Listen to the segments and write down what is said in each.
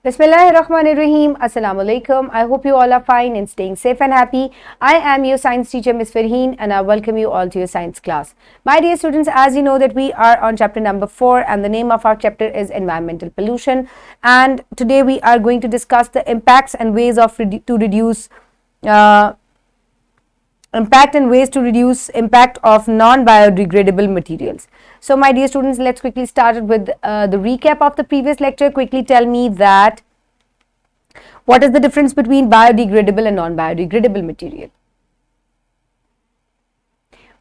Bismillahirrahmanirrahim. Assalamu alaikum. I hope you all are fine and staying safe and happy. I am your science teacher, Ms. Farheen, and I welcome you all to your science class. My dear students, as you know that we are on chapter number 4 and the name of our chapter is environmental pollution. And today we are going to discuss the impacts and ways of reduce impact of non-biodegradable materials. So my dear students, let's quickly start with the recap of the previous lecture. Quickly tell me that what is the difference between biodegradable and non-biodegradable material.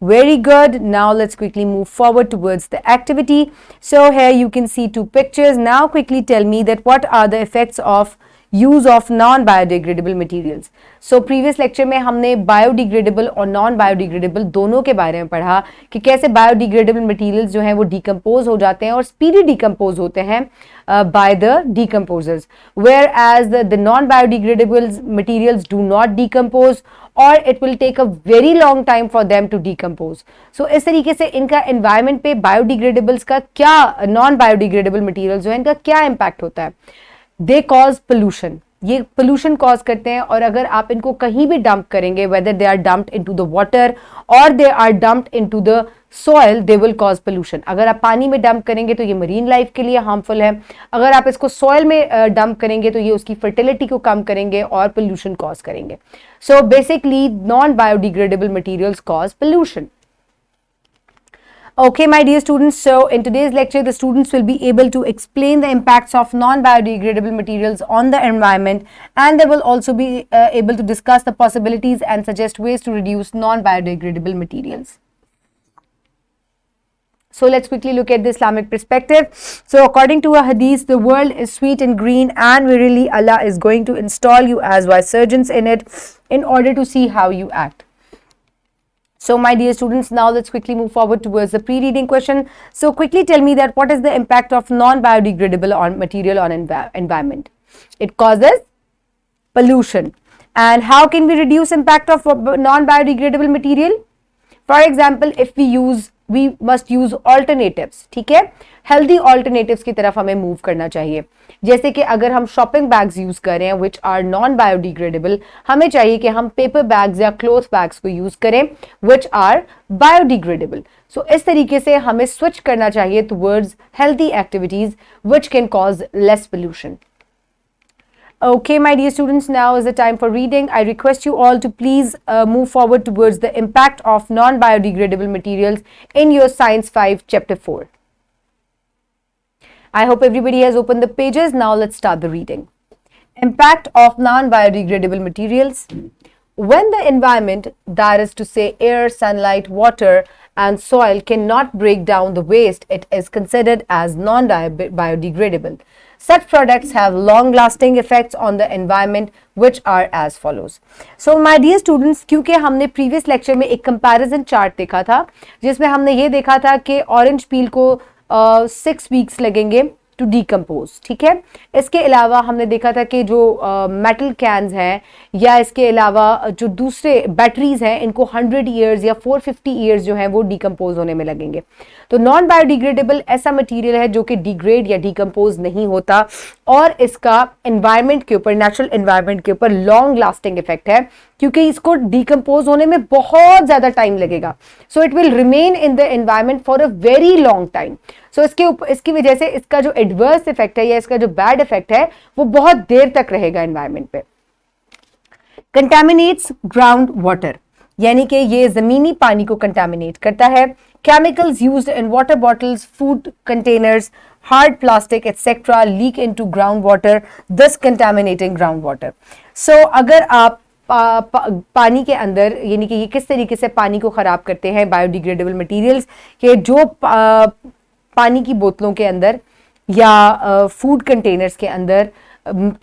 Very good. Now let's quickly move forward towards the activity. So here you can see two pictures. Now quickly tell me that what are the effects of use of non biodegradable materials. So previous lecture में हमने biodegradable और non biodegradable दोनों के बारे में पढ़ा कि कैसे बायोडिग्रेडेबल मटीरियल्स जो हैं वो डिकम्पोज हो जाते हैं और स्पीडी डिकम्पोज होते हैं by the decomposers, whereas the non biodegradable materials do not decompose और it will take a very long time for them to decompose. So इस तरीके से इनका एनवायरमेंट पे बायोडिग्रेडेबल्स का क्या, नॉन बायोडिग्रेडेबल मटीरियल्स जो है इनका क्या इम्पैक्ट होता है. दे कॉज पोल्यूशन, ये पोल्यूशन कॉज करते हैं और अगर आप इनको कहीं भी डंप करेंगे, whether they are dumped into the water और they are dumped into the soil, they will cause pollution. अगर आप पानी में डंप करेंगे तो ये मरीन लाइफ के लिए हार्मफुल है. अगर आप इसको सॉइल में डंप करेंगे तो ये उसकी फर्टिलिटी को कम करेंगे और पोल्यूशन कॉज करेंगे. So basically non biodegradable materials cause pollution. Okay, my dear students, so in today's lecture, the students will be able to explain the impacts of non-biodegradable materials on the environment, and they will also be able to discuss the possibilities and suggest ways to reduce non-biodegradable materials. So let's quickly look at the Islamic perspective. So according to a hadith, the world is sweet and green, and verily Allah is going to install you as vicegerents in it in order to see how you act. So my dear students, now let's quickly move forward towards the pre-reading question. So quickly tell me that what is the impact of non-biodegradable material on environment? It causes pollution. And how can we reduce impact of non-biodegradable material? For example, if we must use alternatives. ठीक है, healthy alternatives की तरफ हमें move करना चाहिए. जैसे कि अगर हम शॉपिंग बैग्स यूज कर रहे हैं विच आर नॉन बायोडिग्रेडेबल, हमें चाहिए कि हम पेपर बैग्स या क्लॉथ बैग्स को यूज करें विच आर बायोडिग्रेडेबल. सो इस तरीके से हमें स्विच करना चाहिए towards healthy activities which can cause less pollution. Okay, my dear students, now is the time for reading. I request you all to please move forward towards the impact of non-biodegradable materials in your Science 5 Chapter 4. I hope everybody has opened the pages. Now let's start the reading. Impact of non-biodegradable materials. When the environment, that is to say air, sunlight, water and soil cannot break down the waste, it is considered as non-biodegradable. Such products have long-lasting effects on the environment, which are as follows. So, my dear students, क्योंकि हमने previous lecture में एक comparison chart देखा था, जिसमें हमने ये देखा था कि orange peel को 6 weeks लगेंगे टू डिकम्पोज. ठीक है, इसके अलावा हमने देखा था कि जो मेटल कैन्स हैं या इसके अलावा जो दूसरे बैटरीज हैं इनको 100 ईयर्स या 450 ईयर्स जो हैं वो डिकम्पोज होने में लगेंगे. तो नॉन बायोडिग्रेडेबल ऐसा मटेरियल है जो कि डिग्रेड या डिकम्पोज नहीं होता और इसका एनवायरनमेंट के ऊपर, नेचुरल एनवायरनमेंट के ऊपर लॉन्ग लास्टिंग इफेक्ट है क्योंकि इसको डिकम्पोज होने में बहुत ज्यादा टाइम लगेगा. So it will remain in the environment for a very long time. So इसकी वजह से इसका जो एडवर्स इफेक्ट है या इसका जो बैड इफेक्ट है वो बहुत देर तक रहेगा एनवायरनमेंट पे. कंटामिनेट्स ग्राउंड वाटर, यानी कि ये जमीनी पानी को कंटामिनेट करता है. Chemicals used in water bottles, food containers, hard plastic etcetera leak into ground water, दस कंटामिनेटिंग ग्राउंड वाटर. सो अगर आप पानी के अंदर, यानी कि ये किस तरीके से पानी को खराब करते हैं बायोडिग्रेडेबल मटेरियल्स, कि जो पानी की बोतलों के अंदर या फूड कंटेनर्स के अंदर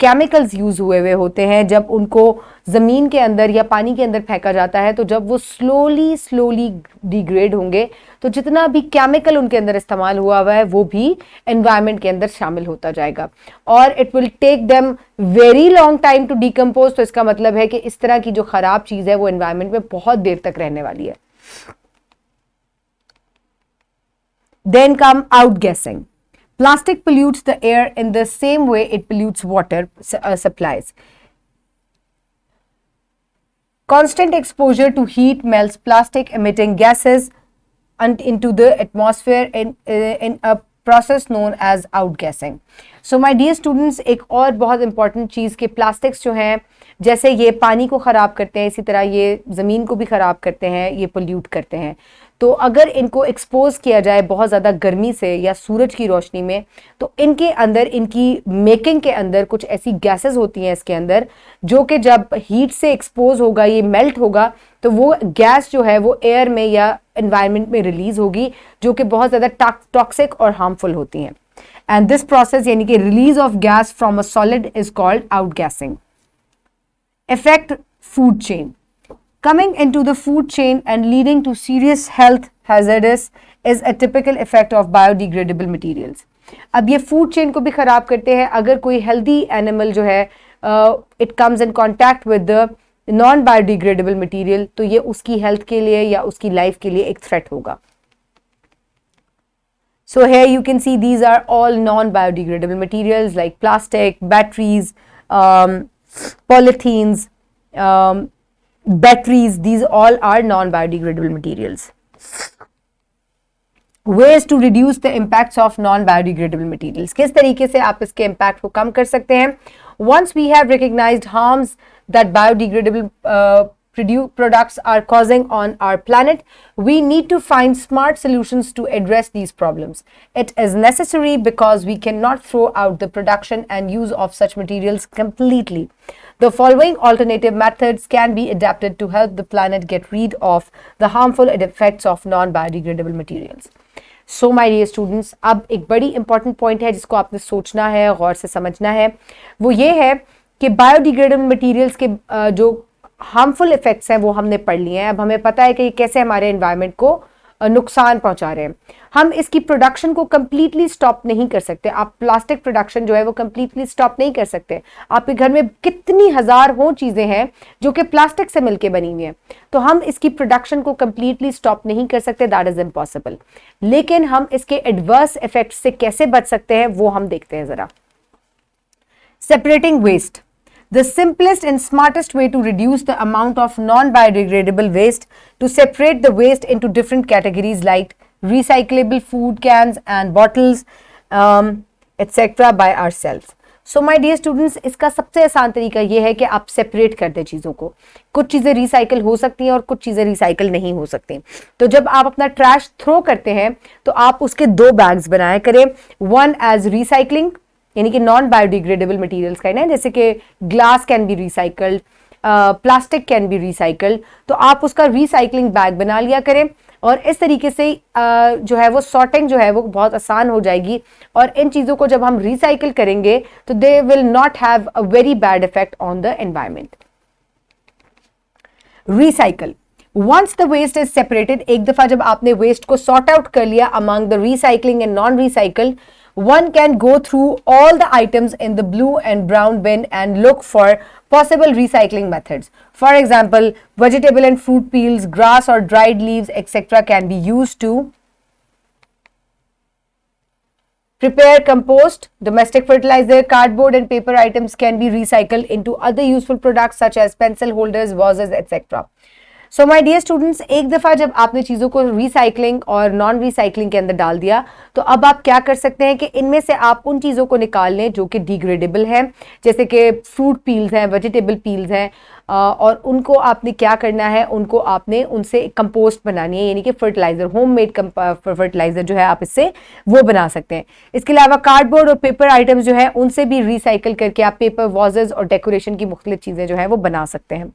केमिकल्स यूज हुए हुए होते हैं, जब उनको जमीन के अंदर या पानी के अंदर फेंका जाता है तो जब वो स्लोली डिग्रेड होंगे तो जितना भी केमिकल उनके अंदर इस्तेमाल हुआ है वो भी एनवायरनमेंट के अंदर शामिल होता जाएगा और it will take them very long time to decompose. तो इसका मतलब है कि इस तरह की जो खराब चीज है वो एनवायरनमेंट में बहुत देर तक रहने वाली है. Then come outgassing. Plastic pollutes the air in the same way it pollutes water supplies. Constant exposure to heat melts plastic emitting gases into the atmosphere in a process known as outgassing. So my dear students, एक और बहुत important चीज़ के plastics जो हैं, जैसे ये पानी को ख़राब करते हैं, इसी तरह ये ज़मीन को भी ख़राब करते हैं, ये पोल्यूट करते हैं. तो अगर इनको एक्सपोज किया जाए बहुत ज़्यादा गर्मी से या सूरज की रोशनी में, तो इनके अंदर, इनकी मेकिंग के अंदर कुछ ऐसी गैसेस होती हैं इसके अंदर, जो कि जब हीट से एक्सपोज होगा, ये मेल्ट होगा, तो वो गैस जो है वो एयर में या एनवायरनमेंट में रिलीज होगी, जो कि बहुत ज़्यादा टॉक्सिक और हार्मफुल होती हैं. एंड दिस प्रोसेस यानी कि release of gas from a solid is called outgassing. Affect food chain. Coming into the food chain and leading to serious health hazards is a typical effect of biodegradable materials. अब ये food chain को भी खराब करते हैं. अगर कोई healthy animal जो है it comes in contact with the non biodegradable material, तो ये उसकी health के लिए या उसकी life के लिए एक threat होगा. So here you can see these are all non biodegradable materials like plastic, batteries, polythenes, batteries, these all are non-biodegradable materials. Ways to reduce the impacts of non-biodegradable materials. किस तरीके से आप इसके impact को कम कर सकते हैं? Once we have recognized harms that biodegradable products are causing on our planet, we need to find smart solutions to address these problems. It is necessary because we cannot throw out the production and use of such materials completely. The following alternative methods can be adapted to help the planet get rid of the harmful effects of non-biodegradable materials. So my dear students, अब एक बड़ी important point है जिसको आपने सोचना है, गौर से समझना है. वो ये है कि biodegradable materials के जो हार्मफुल इफेक्ट्स हैं वो हमने पढ़ लिए हैं. अब हमें पता है कि ये कैसे हमारे एनवायरनमेंट को नुकसान पहुंचा रहे हैं. हम इसकी प्रोडक्शन को कम्प्लीटली स्टॉप नहीं कर सकते. आप प्लास्टिक प्रोडक्शन जो है वो कम्प्लीटली स्टॉप नहीं कर सकते. आपके घर में कितनी हजार हो चीज़ें हैं जो कि प्लास्टिक से मिलके बनी हुई हैं, तो हम इसकी प्रोडक्शन को कम्प्लीटली स्टॉप नहीं कर सकते. That is impossible. लेकिन हम इसके एडवर्स इफेक्ट से कैसे बच सकते हैं वो हम देखते हैं ज़रा. Separating waste. The simplest and smartest way to reduce the amount of non-biodegradable waste to separate the waste into different categories like recyclable food cans and bottles, etc. by ourselves. So my dear students, इसका सबसे आसान तरीका ये है कि आप separate कर दें चीज़ों को. कुछ चीज़ें रिसाइकल हो सकती हैं और कुछ चीज़ें रिसाइकल नहीं हो सकती. तो जब आप अपना ट्रैश थ्रो करते हैं तो आप उसके 2 बैग्स बनाया करें. वन एज रिसाइकलिंग यानी कि नॉन बायोडिग्रेडेबल मटेरियल्स का है ना, जैसे कि glass can be recycled, plastic can be recycled, तो आप उसका रिसाइकलिंग बैग बना लिया करें. और इस तरीके से जो है वो सॉर्टिंग जो है वो बहुत आसान हो जाएगी. और इन चीज़ों को जब हम रिसाइकल करेंगे तो they will not have a very bad effect on the environment. Recycle. Once the waste is separated, एक दफ़ा जब आपने वेस्ट को सॉर्ट आउट कर लिया among the recycling and non-recycle, one can go through all the items in the blue and brown bin and look for possible recycling methods. For example, vegetable and fruit peels, grass or dried leaves, etc. can be used to prepare compost. Domestic fertilizer, cardboard and paper items can be recycled into other useful products such as pencil holders, vases, etc. So my dear students, एक दफ़ा जब आपने चीज़ों को recycling और non recycling के अंदर डाल दिया, तो अब आप क्या कर सकते हैं कि इनमें से आप उन चीज़ों को निकाल लें जो कि डिग्रेडेबल हैं, जैसे कि फ्रूट पील्स हैं, वेजिटेबल पील्स हैं, और उनको आपने क्या करना है, उनको आपने उनसे कंपोस्ट बनानी है, यानी कि फर्टिलाइज़र, होममेड फर्टिलाइज़र जो है आप इससे वो बना सकते हैं. इसके अलावा कार्डबोर्ड और पेपर आइटम्स जो है उनसे भी रिसाइकल करके आप पेपर वाजेस और डेकोरेशन की मुख्तलिफ चीज़ें जो है वो बना सकते हैं.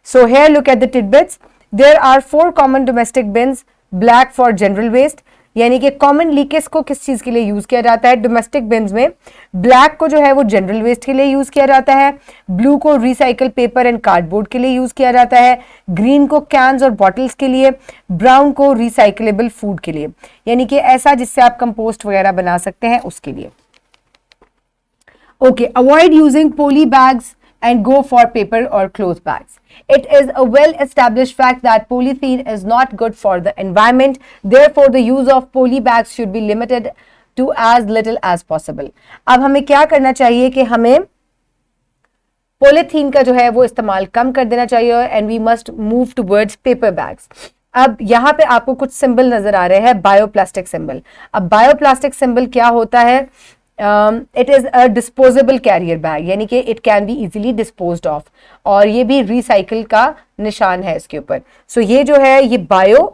So here look at the tidbits. There are 4 common domestic bins. Black for general waste, यानी कि commonly किसको किस चीज़ के लिए यूज़ किया जाता है. डोमेस्टिक बिन्स में ब्लैक को जो है वो जनरल वेस्ट के लिए यूज़ किया जाता है, ब्लू को रिसाइकल पेपर एंड कार्डबोर्ड के लिए यूज़ किया जाता है, ग्रीन को कैंस और बॉटल्स के लिए, ब्राउन को रिसाइकलेबल फूड के लिए, यानी कि ऐसा जिससे आप कंपोस्ट वगैरह बना सकते हैं उसके लिए. Okay, avoid using poly bags and go for paper or cloth bags. It is a well-established fact that polythene is not good for the environment. Therefore, the use of poly bags should be limited to as little as possible. अब हमें क्या करना चाहिए कि हमें polythene का जो है वो इस्तेमाल कम कर देना चाहिए and we must move towards paper bags. अब यहाँ पे आपको कुछ सिंबल नजर आ रहे हैं, बायोप्लास्टिक सिंबल. अब बायोप्लास्टिक सिंबल क्या होता है? It is a disposable carrier bag, यानी कि it can be easily disposed of, और ये भी रिसाइकिल का निशान है इसके ऊपर. सो ये जो है ये बायो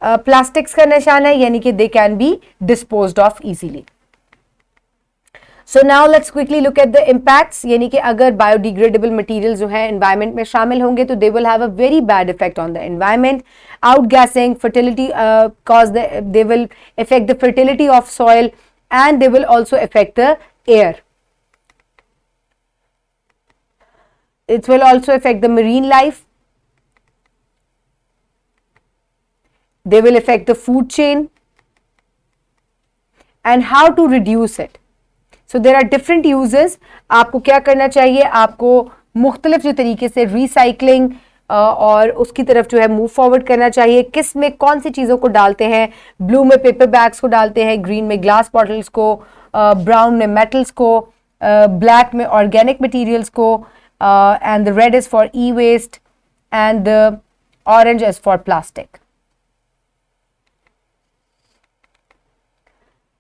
प्लास्टिक्स का निशान है, यानी कि they can be disposed of easily. So now let's quickly look at the impacts, यानी कि अगर बायोडिग्रेडेबल मटेरियल जो है एनवायरमेंट में शामिल होंगे तो they will have a very bad effect on the environment. Outgassing, fertility cause they will effect the fertility of soil and they will also affect the air. It will also affect the marine life. They will affect the food chain. And how to reduce it? So there are different uses. आपको क्या करना चाहिए? आपको मुख्तलिफ जो तरीके से recycling और उसकी तरफ जो है मूव फॉरवर्ड करना चाहिए. किस में कौन सी चीज़ों को डालते हैं? ब्लू में पेपर बैग्स को डालते हैं, ग्रीन में ग्लास बॉटल्स को, ब्राउन में मेटल्स को, ब्लैक में ऑर्गेनिक मटेरियल्स को, and the red is for e waste and the orange is for plastic.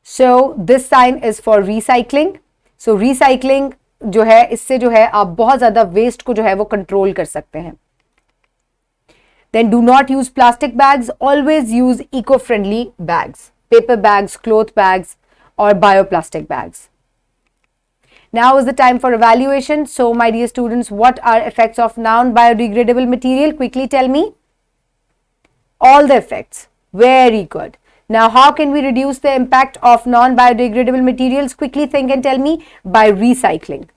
So this sign is for recycling. So recycling जो है, इससे जो है आप बहुत ज़्यादा वेस्ट को जो है वो कंट्रोल कर सकते हैं. Then do not use plastic bags. Always use eco-friendly bags, paper bags, cloth bags, or bioplastic bags. Now is the time for evaluation. So, my dear students, what are effects of non-biodegradable material? Quickly tell me. All the effects. Very good. Now, how can we reduce the impact of non-biodegradable materials? Quickly think and tell me. By recycling.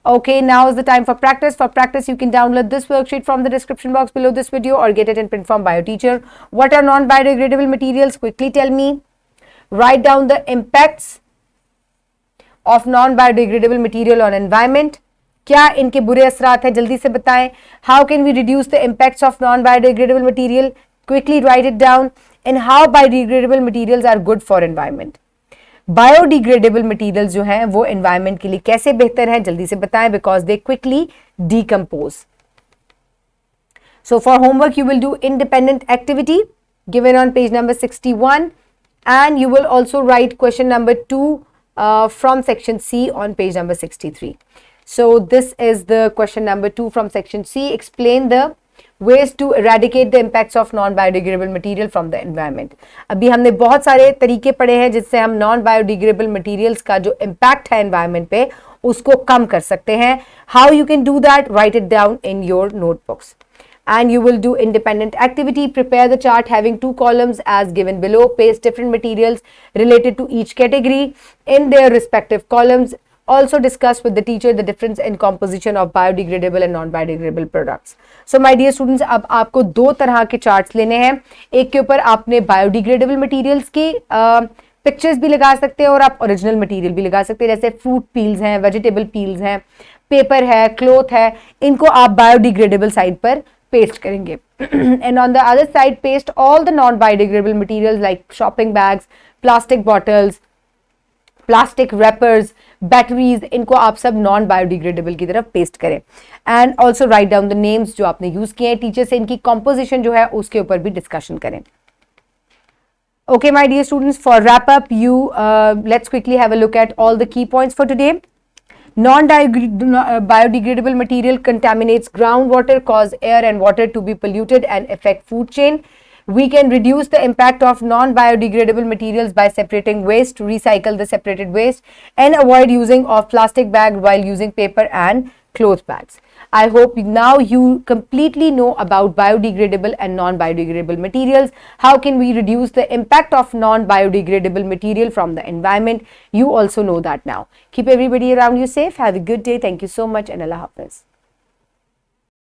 Okay, now is the time for practice. For practice, you can download this worksheet from the description box below this video or get it in print from BioTeacher. What are non-biodegradable materials? Quickly tell me. Write down the impacts of non-biodegradable material on environment. क्या इनके बुरे असरात हैं? जल्दी से बताएं. How can we reduce the impacts of non-biodegradable material? Quickly write it down. And how biodegradable materials are good for environment. Biodegradable materials जो हैं वो एनवायरनमेंट के लिए कैसे बेहतर हैं? जल्दी से बताएं, because they quickly decompose. So for homework you will do independent activity given on page number 61 and you will also right question number 2 from section C on page number 63. So this is the question number 2 from section C. Explain the ways to eradicate the impacts of non-biodegradable material from the environment. अभी हमने बहुत सारे तरीके पढ़े हैं जिससे हम non-biodegradable materials का जो impact है environment पे उसको कम कर सकते हैं. How you can do that? Write it down in your notebooks. And you will do independent activity. Prepare the chart having 2 columns as given below. Paste different materials related to each category in their respective columns. Also discuss with the teacher the difference in composition of biodegradable and non-biodegradable products. So my dear students, अब आपको 2 तरह के charts लेने हैं. एक के ऊपर आपने biodegradable materials की पिक्चर्स भी लगा सकते हैं और आप ओरिजिनल मटेरियल भी लगा सकते हैं, जैसे फ्रूट पील्स हैं, वेजिटेबल पील्स हैं, पेपर है, क्लोथ है, इनको आप बायोडिग्रेडेबल साइड पर पेस्ट करेंगे. And on the other side paste all the non biodegradable materials like shopping bags, plastic bottles, plastic rappers, batteries, इनको आप सब नॉन बायोडिग्रेडेबल की तरफ पेस्ट करें. And also write down the names जो आपने यूज किए हैं. टीचर से इनकी कॉम्पोजिशन जो है उसके ऊपर भी डिस्कशन करें. Okay, my dear students, for wrap up, let's quickly have a look at all the key points for today. Non-biodegradable material contaminates groundwater, cause air and water to be polluted and affect food chain. We can reduce the impact of non-biodegradable materials by separating waste, recycle the separated waste, and avoid using of plastic bag while using paper and cloth bags. I hope now you completely know about biodegradable and non-biodegradable materials. How can we reduce the impact of non-biodegradable material from the environment? You also know that now. Keep everybody around you safe. Have a good day. Thank you so much and Allah Hafiz.